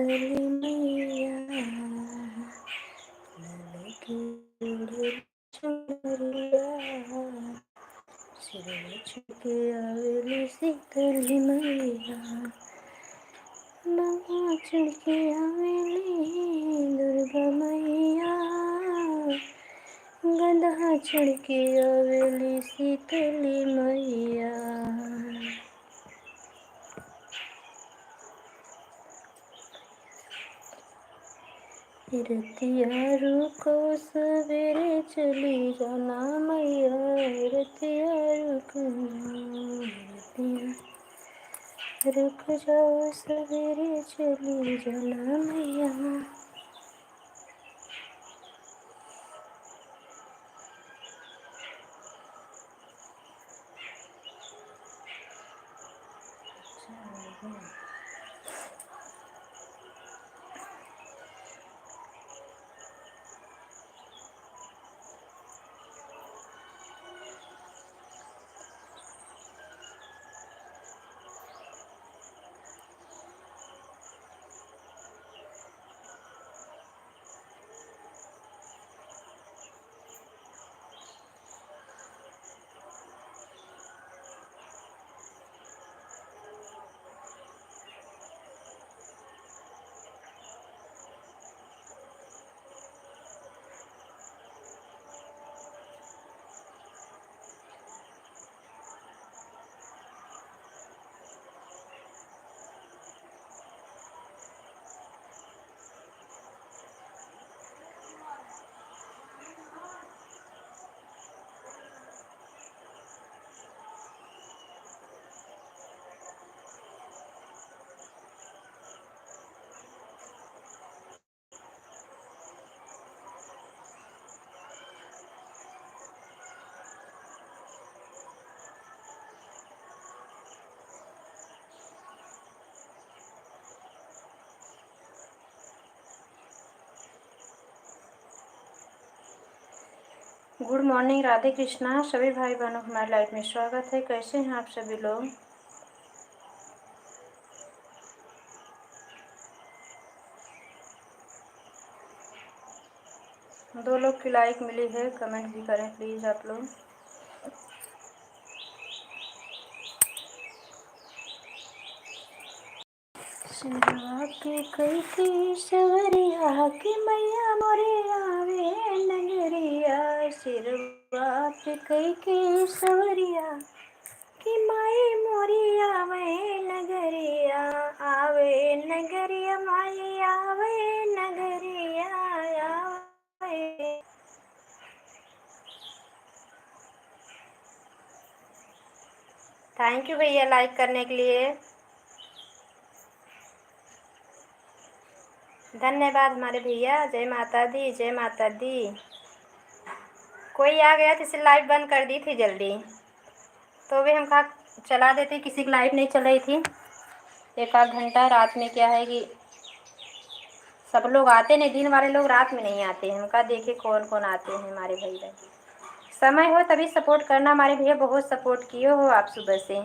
शीतली मैया ललकी ओढ़े चुनरिया सिरवा छुके आवेली शीतली मैया नवा चढ़के आवेली दुर्गा मैया गदहा चढ़के आवेली शीतली मैया। रतिया रुको सवेरे चली जाना मैया रतिया रुकना रतिया रुक जाओ सवेरे चली जाना मैया। गुड मॉर्निंग राधे कृष्णा सभी भाई बहनों हमारे लाइफ में स्वागत है। कैसे हैं आप सभी लोग? दो लोग की लाइक मिली है, कमेंट भी करें प्लीज़ आप लोग। सिरवा के कई की सवरिया की मैया मोरे आवे नगरिया सिरवा पे कई की सवरिया कि माई मोरी आवे नगरिया माई आवे नगरिया आवे। थैंक यू भैया लाइक करने के लिए, धन्यवाद हमारे भैया। जय माता दी जय माता दी। कोई आ गया तो इसे लाइव बंद कर दी थी जल्दी, तो भी हम कहा चला देते, किसी की लाइव नहीं चल रही थी। एक आध घंटा रात में क्या है कि सब लोग आते नहीं, दिन वाले लोग रात में नहीं आते हैं। हम कहा देखे कौन कौन आते हैं हमारे भैया। समय हो तभी सपोर्ट करना हमारे भैया, बहुत सपोर्ट किए हो आप सुबह से।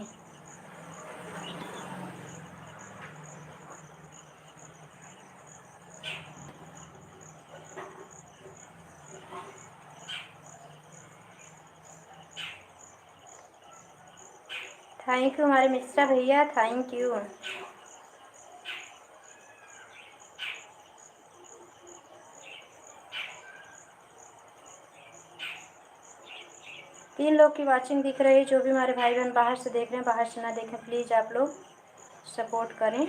थैंक यू हमारे मिश्रा भैया, थैंक यू। तीन लोग की वाचिंग दिख रही है। जो भी हमारे भाई बहन बाहर से देख रहे हैं, बाहर से ना देखें प्लीज़, आप लोग सपोर्ट करें।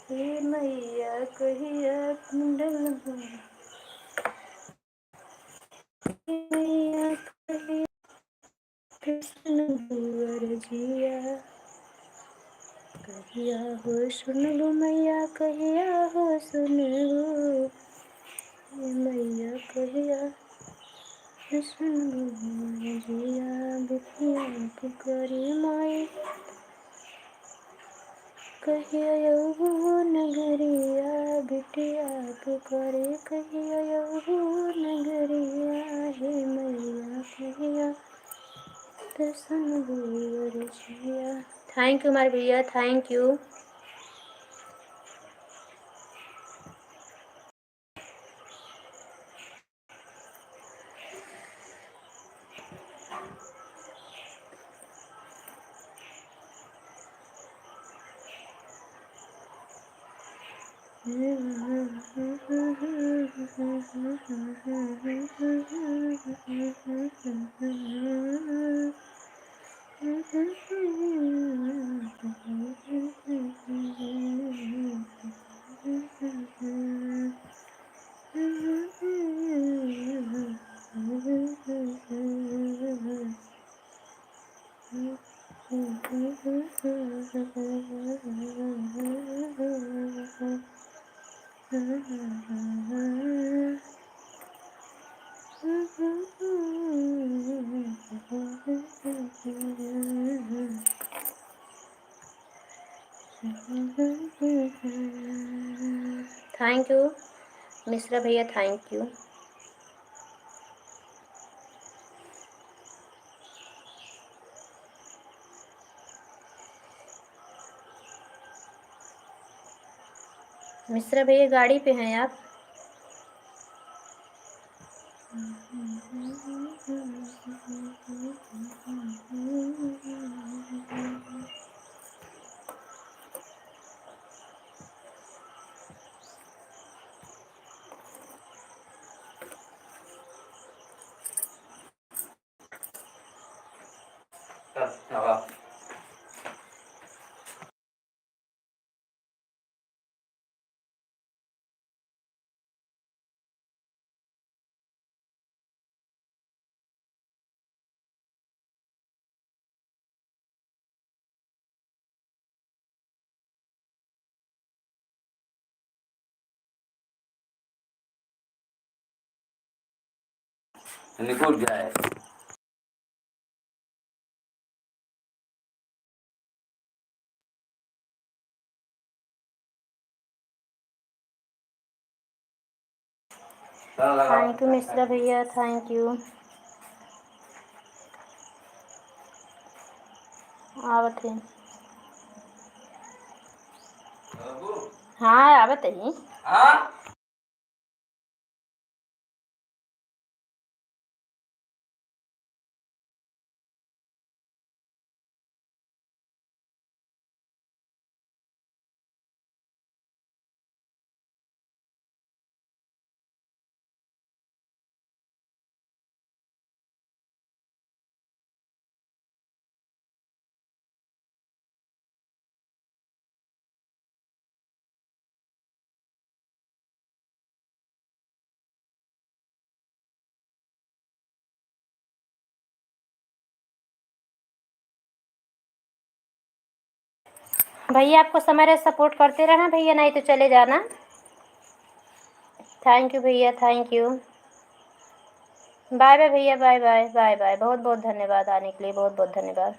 हे मैया कहिया कुंडल मैया कहिया कृष्ण भुवर जिया कहिया हो सुन लो मैया कहिया हो सुन लो मैया कहिया सुन लो जिया बिटिया पुकारी माई कहिया यहू नगरिया बिटिया पुकारे कहिया यहू नगरिया हे मैया कहिया थैंक यू हमारे भैया, thank you. Thank you Mishra भैया, थैंक यू। मिश्रा भैया गाड़ी पे हैं आप? निकल जाए। थैंक यू मिश्रा भैया, थैंक यू। आवत है। हाँ आवत है। हाँ। भैया आपको समय रहे सपोर्ट करते रहना भैया, नहीं तो चले जाना। थैंक यू भैया, थैंक यू। बाय बाय भैया, बाय बाय बाय बाय। बहुत बहुत धन्यवाद आने के लिए, बहुत बहुत धन्यवाद।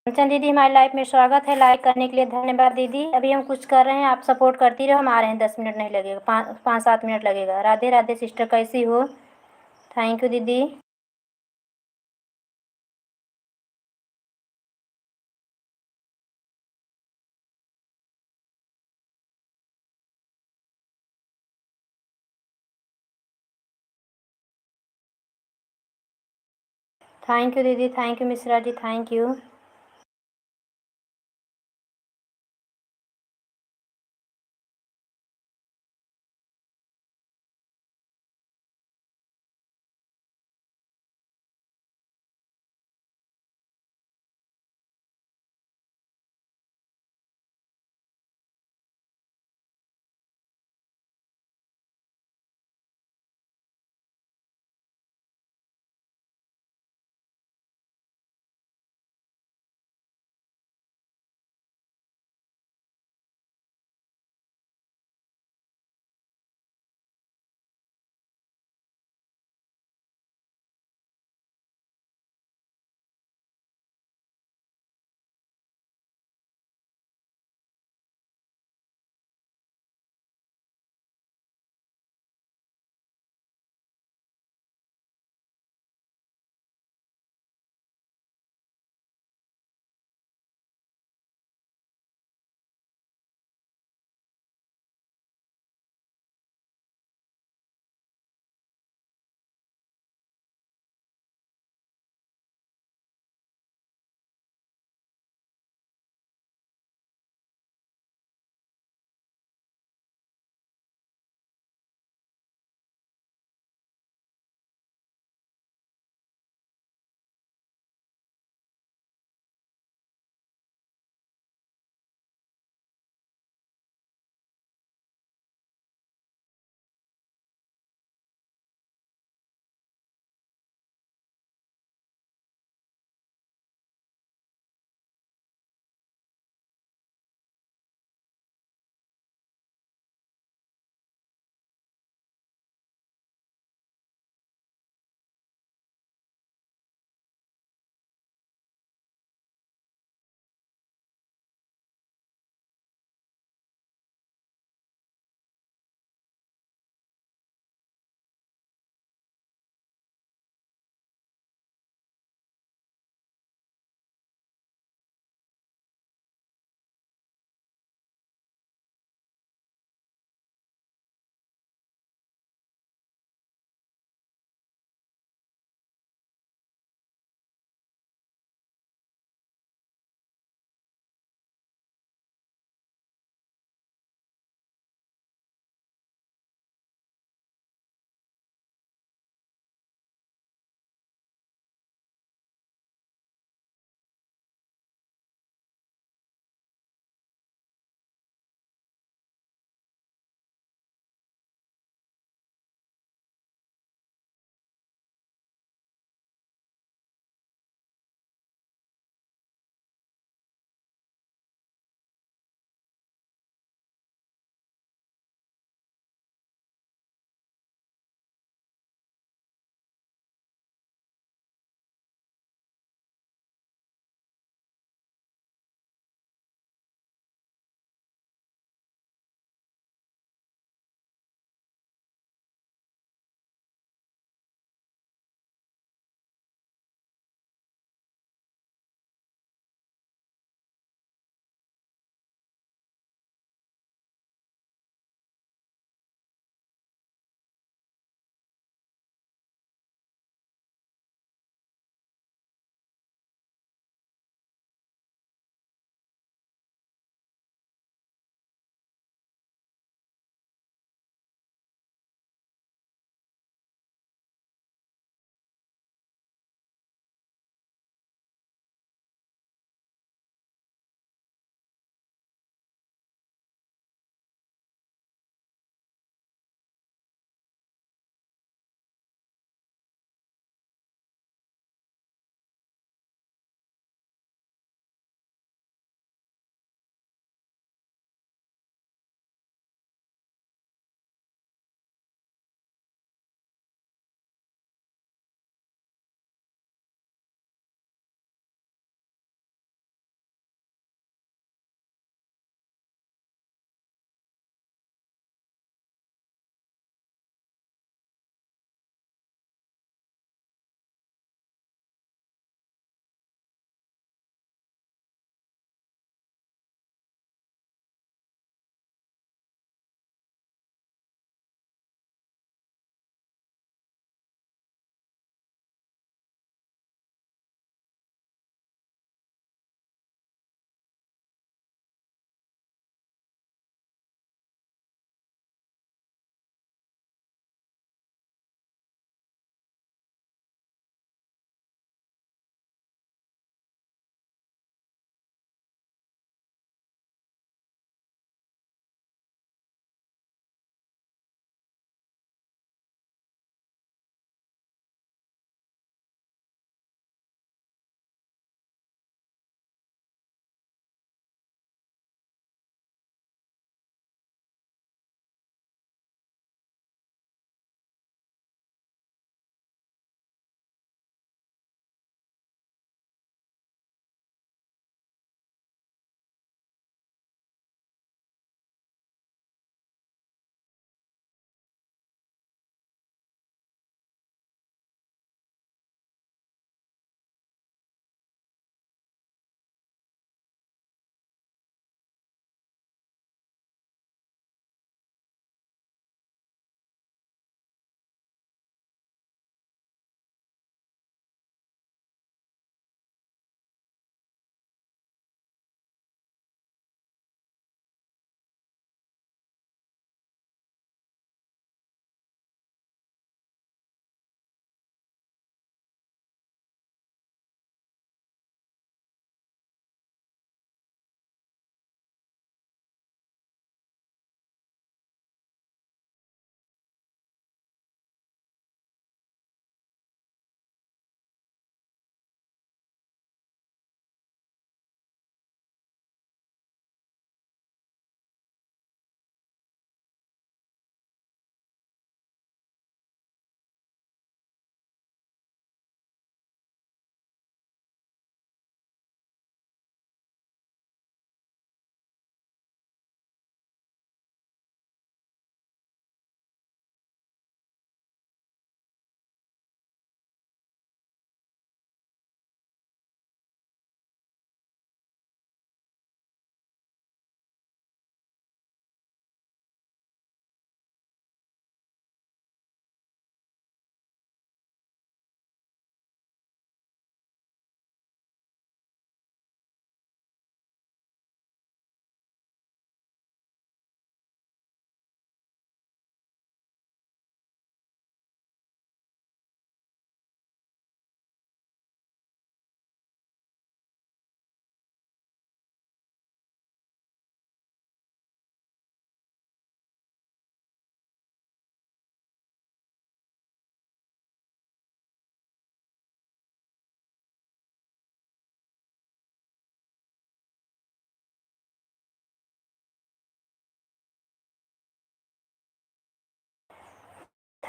कंचन दीदी हमारी लाइफ में स्वागत है। लाइक करने के लिए धन्यवाद दीदी। अभी हम कुछ कर रहे हैं, आप सपोर्ट करती रहो, हम आ रहे हैं। 10 मिनट नहीं लगेगा, 5-7 मिनट लगेगा। राधे राधे सिस्टर, कैसी हो? थैंक यू दीदी। थैंक यू दीदी, thank you Mishra ji, thank you.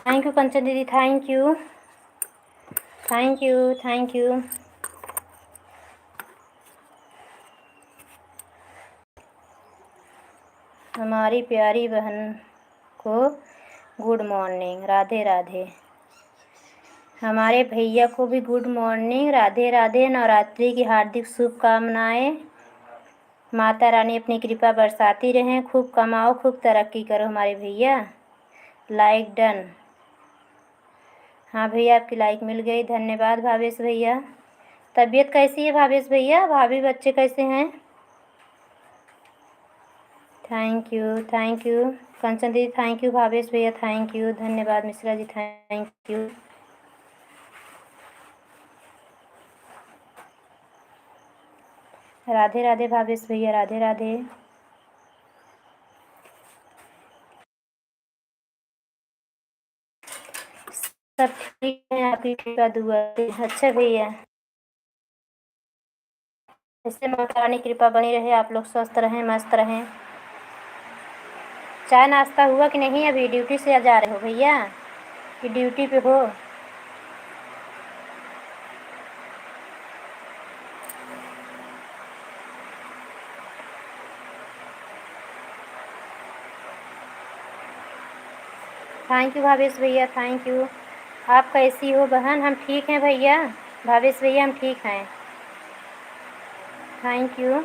Thank you Kanchan दीदी, thank you thank you thank you. हमारी प्यारी बहन को गुड मॉर्निंग, राधे राधे। हमारे भैया को भी गुड मॉर्निंग, राधे राधे। नवरात्रि की हार्दिक शुभकामनाएं। माता रानी अपनी कृपा बरसाती रहें। खूब कमाओ, खूब तरक्की करो हमारे भैया। Like done. हाँ भैया, आपकी लाइक मिल गई, धन्यवाद भावेश भैया। तबीयत कैसी है भावेश भैया? भाभी बच्चे कैसे हैं? थैंक यू कंचन दीदी, थैंक यू भावेश भैया, थैंक यू, धन्यवाद मिश्रा जी, थैंक यू। राधे राधे भावेश भैया, राधे राधे। सब ठीक है, आपकी कृपा दुआ से। अच्छा भैया, इससे माता रानी कृपा बनी रहे, आप लोग स्वस्थ रहें, मस्त रहें। चाय नाश्ता हुआ कि नहीं? अभी ड्यूटी से जा रहे हो भैया कि ड्यूटी पे हो? थैंक यू भावेश भैया, थैंक यू। आप कैसी हो बहन? हम ठीक हैं भैया, भावेश भैया हम ठीक हैं, थैंक यू।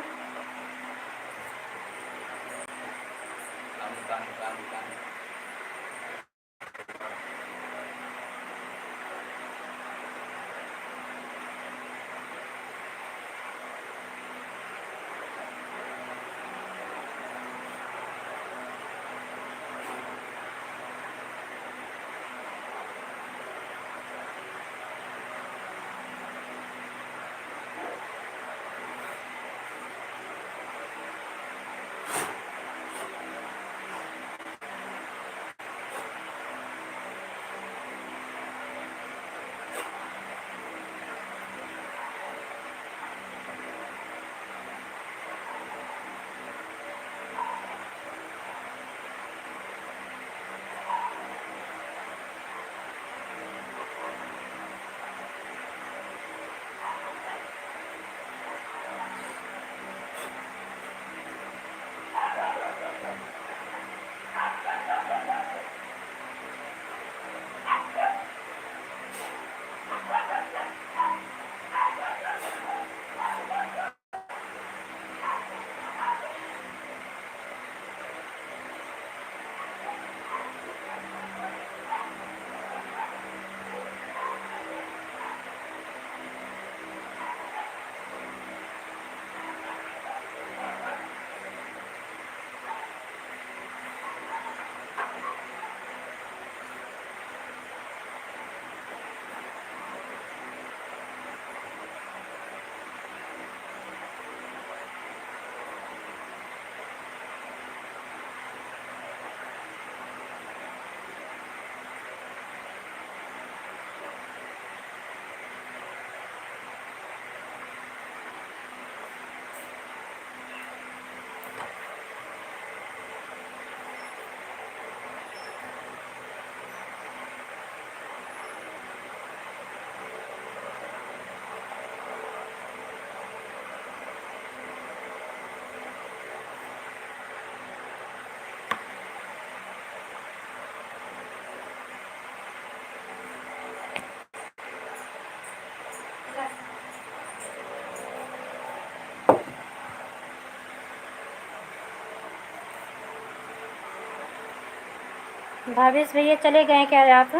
भावेश भैया चले गए क्या आप?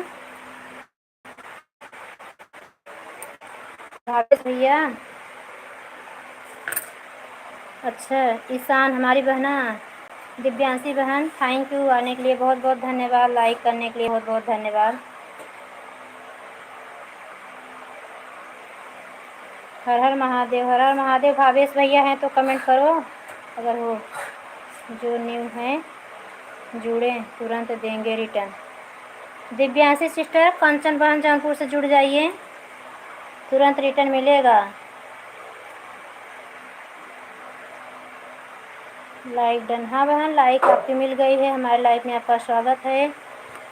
भावेश भैया, अच्छा। ईशान, हमारी बहना दिव्यांशी बहन, थैंक यू आने के लिए, बहुत बहुत धन्यवाद। लाइक करने के लिए बहुत बहुत धन्यवाद। हर हर महादेव, हर हर महादेव। भावेश भैया हैं तो कमेंट करो अगर हो। जो न्यू हैं जुड़े, तुरंत देंगे रिटर्न। दिव्यांशी सिस्टर, कंचन बहन जौनपुर से जुड़ जाइए, तुरंत रिटर्न मिलेगा। Like done. हाँ बहन, लाइक आपकी मिल गई है, हमारे लाइफ में आपका स्वागत है।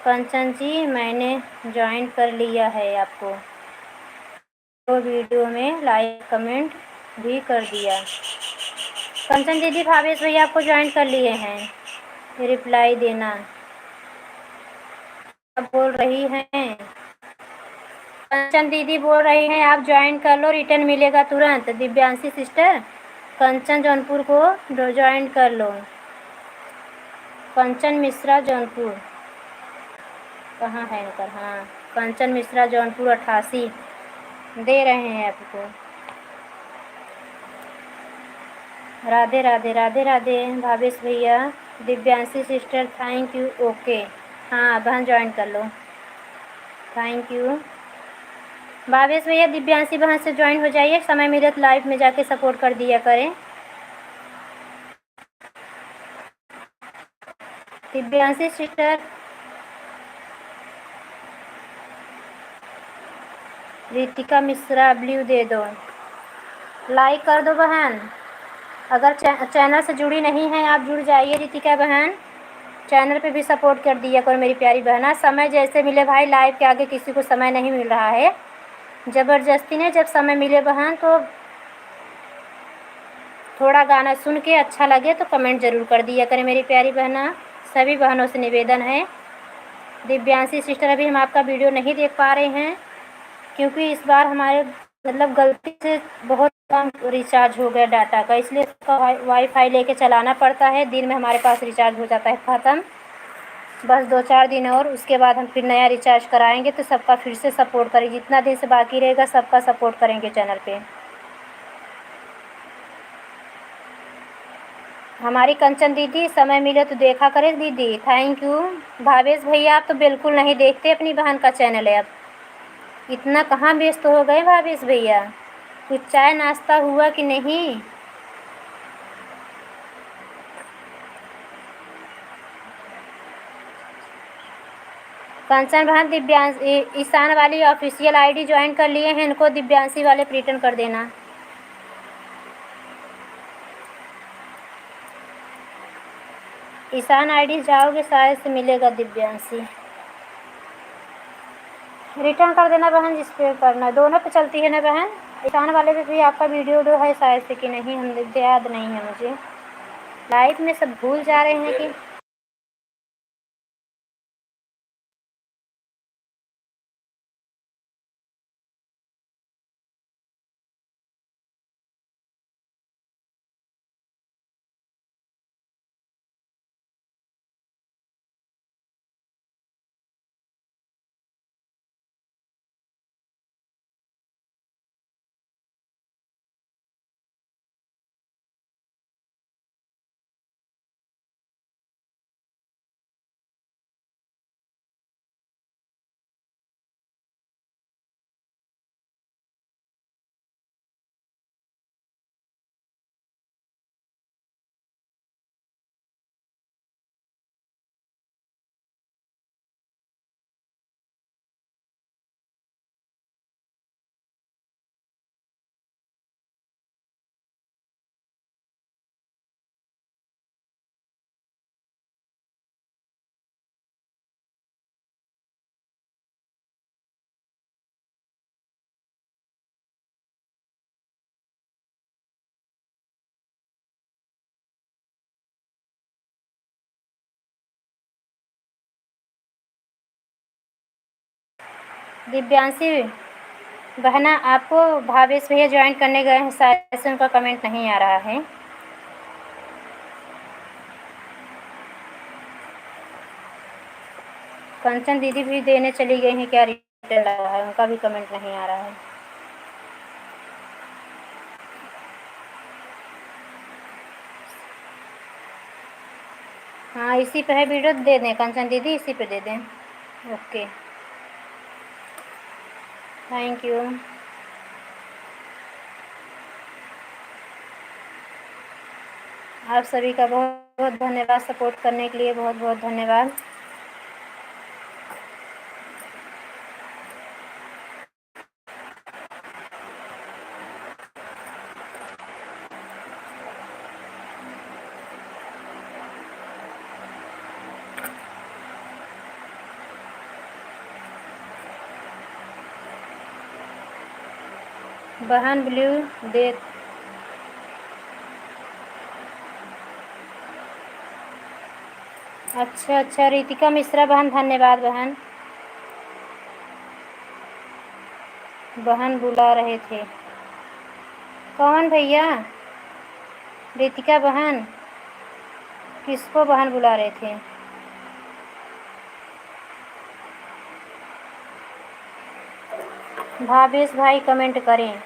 कंचन जी मैंने ज्वाइन कर लिया है आपको, तो वीडियो में लाइक कमेंट भी कर दिया। कंचन दीदी भावेश भैया आपको ज्वाइन कर लिए हैं, रिप्लाई देना। अब बोल रही हैं कंचन दीदी, बोल रही हैं आप ज्वाइन कर लो, रिटर्न मिलेगा तुरंत। दिव्यांशी सिस्टर कंचन जौनपुर को ज्वाइन कर लो। कंचन मिश्रा जौनपुर, कहाँ है इनकर? हाँ, कंचन मिश्रा जौनपुर 88 दे रहे हैं आपको। राधे राधे, राधे राधे भावेश भैया। Divyanshi sister thank you. Okay, हाँ बहन ज्वाइन कर लो, थैंक यू। भावेश भैया दिव्यांशी बहन से ज्वाइन हो जाइए, समय मिले तो लाइव में जाके सपोर्ट कर दिया करें। दिव्यांशी सिस्टर, रितिका मिश्रा ब्लू दे दो, लाइक कर दो बहन। अगर चैनल से जुड़ी नहीं हैं आप, जुड़ जाइए रितिका बहन, चैनल पे भी सपोर्ट कर दिया करो मेरी प्यारी बहना। समय जैसे मिले भाई, लाइव के आगे किसी को समय नहीं मिल रहा है, ज़बरदस्ती ने जब समय मिले बहन तो थोड़ा गाना सुन के अच्छा लगे तो कमेंट ज़रूर कर दिया करें मेरी प्यारी बहना। सभी बहनों से निवेदन है। दिव्यांशी सिस्टर अभी हम आपका वीडियो नहीं देख पा रहे हैं क्योंकि इस बार हमारे मतलब गलती से बहुत कम रिचार्ज हो गया डाटा का, इसलिए उसका वाईफाई लेके चलाना पड़ता है। दिन में हमारे पास रिचार्ज हो जाता है ख़त्म। बस 2-4 दिन और, उसके बाद हम फिर नया रिचार्ज कराएंगे तो सबका फिर से सपोर्ट करेंगे। जितना दिन से बाकी रहेगा सबका सपोर्ट करेंगे चैनल पे। हमारी कंचन दीदी समय मिले तो देखा करें दीदी, थैंक यू। भावेश भैया आप तो बिल्कुल नहीं देखते अपनी बहन का चैनल है, अब इतना कहाँ व्यस्त हो गए भावेश भैया? कुछ चाय नाश्ता हुआ कि नहीं? कंचन बहन दिव्यांशी ईशान वाली ऑफिशियल आईडी ज्वाइन कर लिए हैं, इनको दिव्यांशी वाले रिटर्न कर देना। ईशान आईडी जाओगे शायद से मिलेगा दिव्यांशी, रिटर्न कर देना बहन, जिस पे करना है। दोनों पे चलती है ना बहन? ईशान वाले पे भी आपका वीडियो है शायद से कि नहीं, हम याद नहीं है मुझे, लाइफ में सब भूल जा रहे हैं कि। दिव्यांशी बहना आपको भावेश भैया ज्वाइन करने गए हैं, शायद से उनका कमेंट नहीं आ रहा है। कंचन दीदी भी देने चली गई हैं, क्या रिटर्न लगा है, उनका भी कमेंट नहीं आ रहा है। हाँ इसी पे है वीडियो, दे दें कंचन दीदी, इसी पे दे दें। Okay, thank you. आप सभी का बहुत बहुत धन्यवाद, सपोर्ट करने के लिए बहुत बहुत धन्यवाद। बहन ब्लू दे। अच्छा अच्छा, रितिका मिश्रा बहन, धन्यवाद बहन। बहन बुला रहे थे। कौन भैया? रितिका बहन? किसको बहन बुला रहे थे? भावेश भाई कमेंट करें।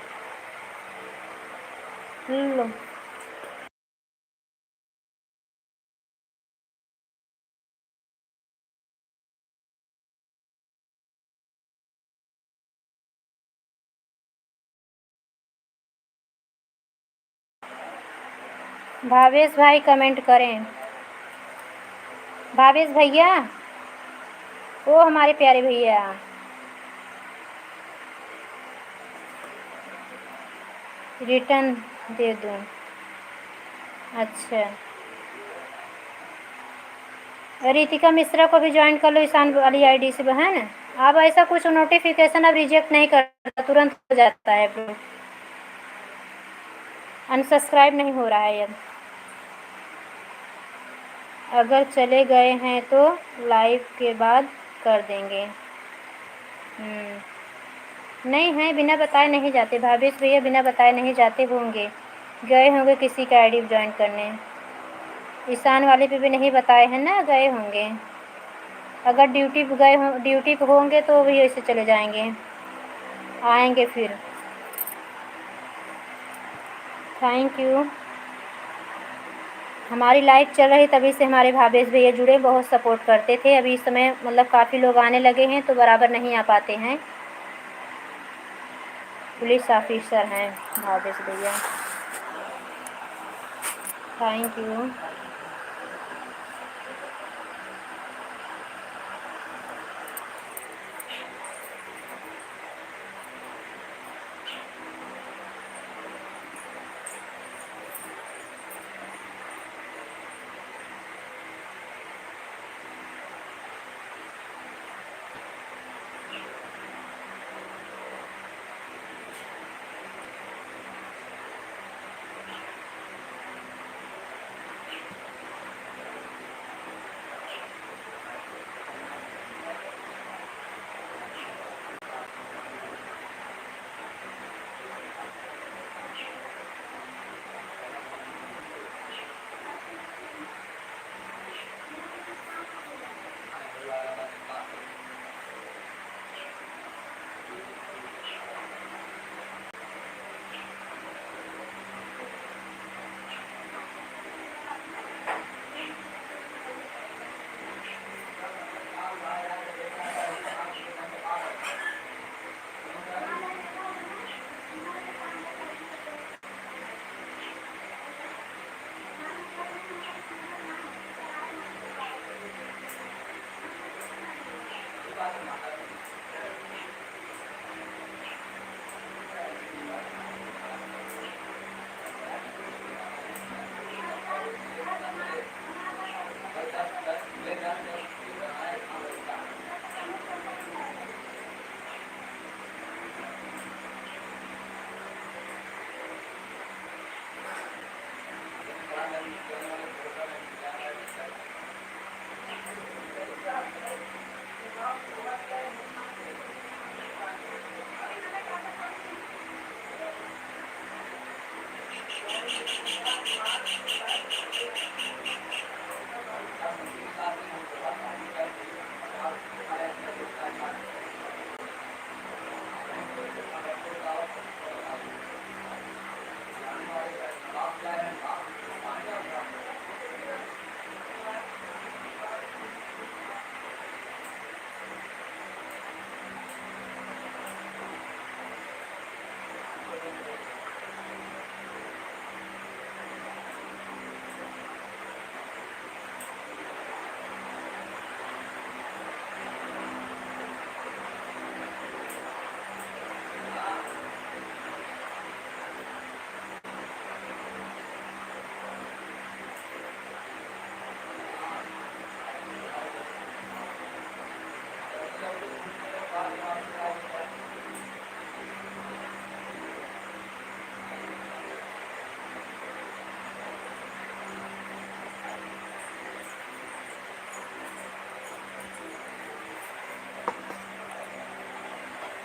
लो, भावेश भाई कमेंट करें। भावेश भैया, ओ हमारे प्यारे भैया, रिटर्न दे दूँ? अच्छा, रितिका मिश्रा को भी ज्वाइन कर लो ईशान वाली आईडी से बहन। अब ऐसा कुछ नोटिफिकेशन अब रिजेक्ट नहीं करता, तुरंत हो जाता है, अनसब्सक्राइब नहीं हो रहा है अब। अगर चले गए हैं तो लाइव के बाद कर देंगे। नहीं है, बिना बताए नहीं जाते भावेश भैया, बिना बताए नहीं जाते होंगे, गए होंगे किसी का आईडी ज्वाइन करने। ईशान वाले पे भी नहीं बताए हैं ना, गए होंगे। अगर ड्यूटी पे गए हों, ड्यूटी पे होंगे तो भी ऐसे चले जाएंगे, आएंगे फिर। Thank you. हमारी लाइव चल रही तभी से हमारे भावेश भैया जुड़े, बहुत सपोर्ट करते थे। अभी इस समय मतलब काफ़ी लोग आने लगे हैं तो बराबर नहीं आ पाते हैं। पुलिस ऑफिसर हैं भावेश भैया। Thank you.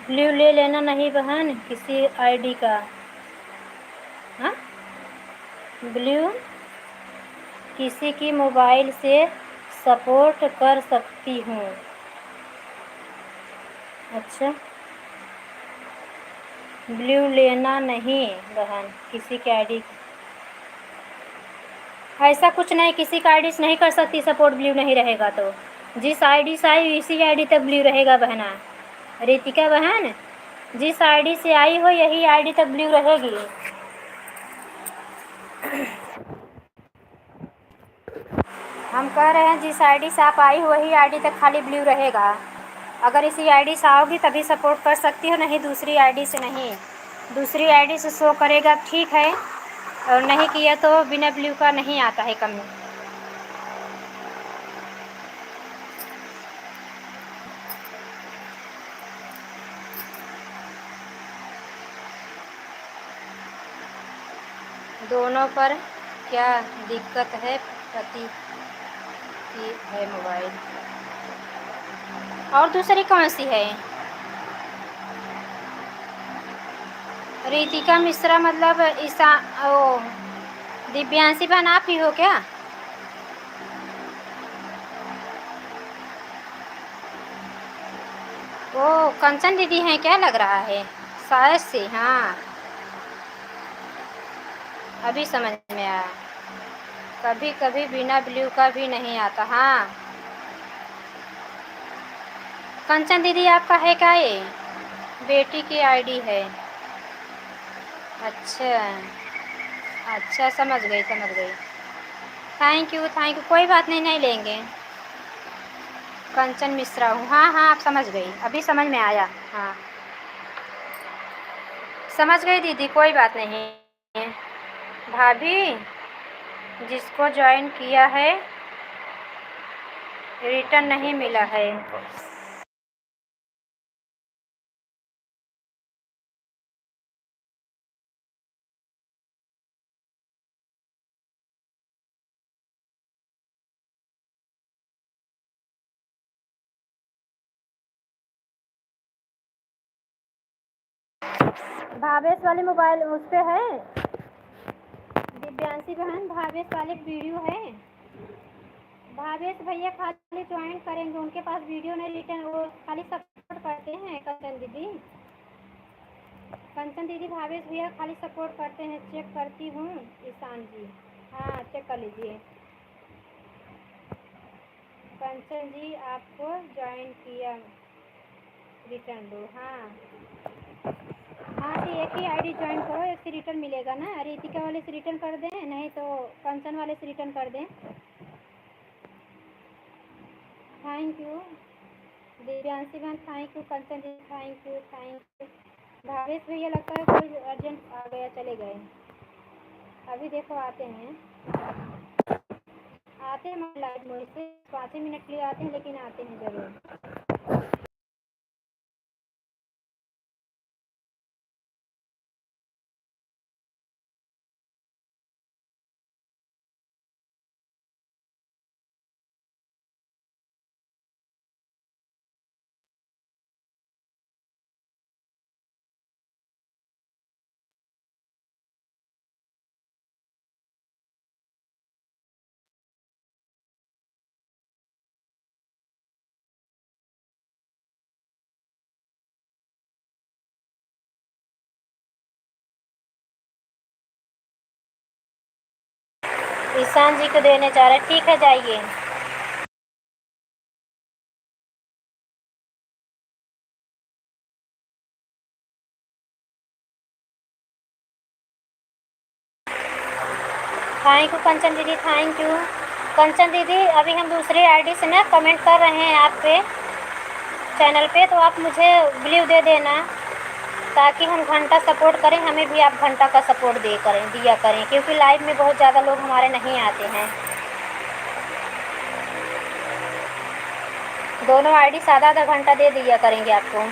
ब्लू ले लेना नहीं बहन किसी आईडी का। हाँ, ब्लू किसी की मोबाइल से सपोर्ट कर सकती हूँ। अच्छा, ब्लू लेना नहीं बहन किसी की आईडी। ऐसा कुछ नहीं, किसी का आईडी से नहीं कर सकती सपोर्ट, ब्लू नहीं रहेगा तो। जिस आईडी से आई इसी आईडी तक ब्लू रहेगा बहना। रितिका बहन, जिस आईडी से आई हो यही आईडी तक ब्लू रहेगी। हम कह रहे हैं जिस आईडी से आप आई हो वही आईडी तक खाली ब्लू रहेगा। अगर इसी आईडी से आओगी तभी सपोर्ट कर सकती हो, नहीं दूसरी आईडी से नहीं। दूसरी आईडी से शो करेगा ठीक है, और नहीं किया तो बिना ब्लू का नहीं आता है कम। दोनों पर क्या दिक्कत है? पति की है मोबाइल और दूसरी कौन सी है? रितिका मिश्रा मतलब ईसा ओ दिव्यांशी बहन आप ही हो क्या? वो कंचन दीदी हैं क्या लग रहा है शायद से। हाँ, अभी समझ में आया। कभी कभी बिना ब्लू का भी नहीं आता। हाँ, कंचन दीदी आपका है क्या ये? बेटी की आईडी है। अच्छा अच्छा, समझ गई समझ गई। थैंक यू थैंक यू, कोई बात नहीं, नहीं लेंगे। कंचन मिश्रा हूँ। हाँ हाँ, आप समझ गई, अभी समझ में आया। हाँ, समझ गई दीदी, कोई बात नहीं। भाभी, जिसको ज्वाइन किया है रिटर्न नहीं मिला है। भावेश वाली मोबाइल उस पर है दिव्यांशी बहन, भावेश वाले वीडियो है। भावेश भैया खाली ज्वाइन करेंगे, उनके पास वीडियो नहीं, रिटर्न वो खाली सपोर्ट करते हैं। कंचन दीदी, कंचन दीदी भावेश भैया खाली सपोर्ट करते हैं। चेक करती हूँ ईशान जी। हाँ, चेक कर लीजिए। कंचन जी आपको ज्वाइन किया, रिटर्न दो। हाँ हाँ, तो एक ही आईडी ज्वाइन करो, एक से रिटर्न मिलेगा ना। रितिका वाले से रिटर्न कर दें, नहीं तो कंचन वाले से रिटर्न कर दें। थैंक यू दिव्यांशी बहन, thank you Kanchan ji, thank you thank you. Bhavesh भैया लगता है कोई अर्जेंट आ गया, चले गए। अभी देखो आते हैं, आते हैं लाइव मोड से 5 मिनट के लिए आते हैं, लेकिन आते हैं ज़रूर। ईशान जी को देने जा रहे हैं, ठीक है जाइए। थैंक यू कंचन दीदी, थैंक यू। कंचन दीदी, अभी हम दूसरी आईडी से ना कमेंट कर रहे हैं आप पे चैनल पे, तो आप मुझे ब्लू दे देना ताकि हम घंटा सपोर्ट करें, हमें भी आप घंटा का सपोर्ट दिया करें, क्योंकि लाइव में बहुत ज़्यादा लोग हमारे नहीं आते हैं। दोनों आईडी आधा आधा घंटा दे दिया करेंगे आपको।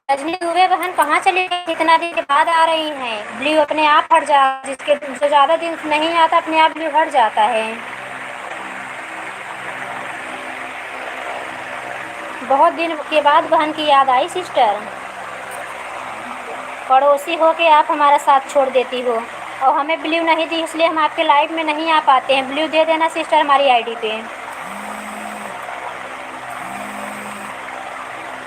रजनी दुबे बहन कहाँ चली गई? इतना दिन के बाद आ रही हैं। ब्लू अपने आप हट जा, जिसके जो ज़्यादा दिन नहीं आता अपने आप ब्लू हट जाता है। बहुत दिन के बाद बहन की याद आई सिस्टर। पड़ोसी हो के आप हमारा साथ छोड़ देती हो और हमें ब्लू नहीं दी, इसलिए हम आपके लाइव में नहीं आ पाते हैं। ब्लू दे देना सिस्टर हमारी आईडी पे।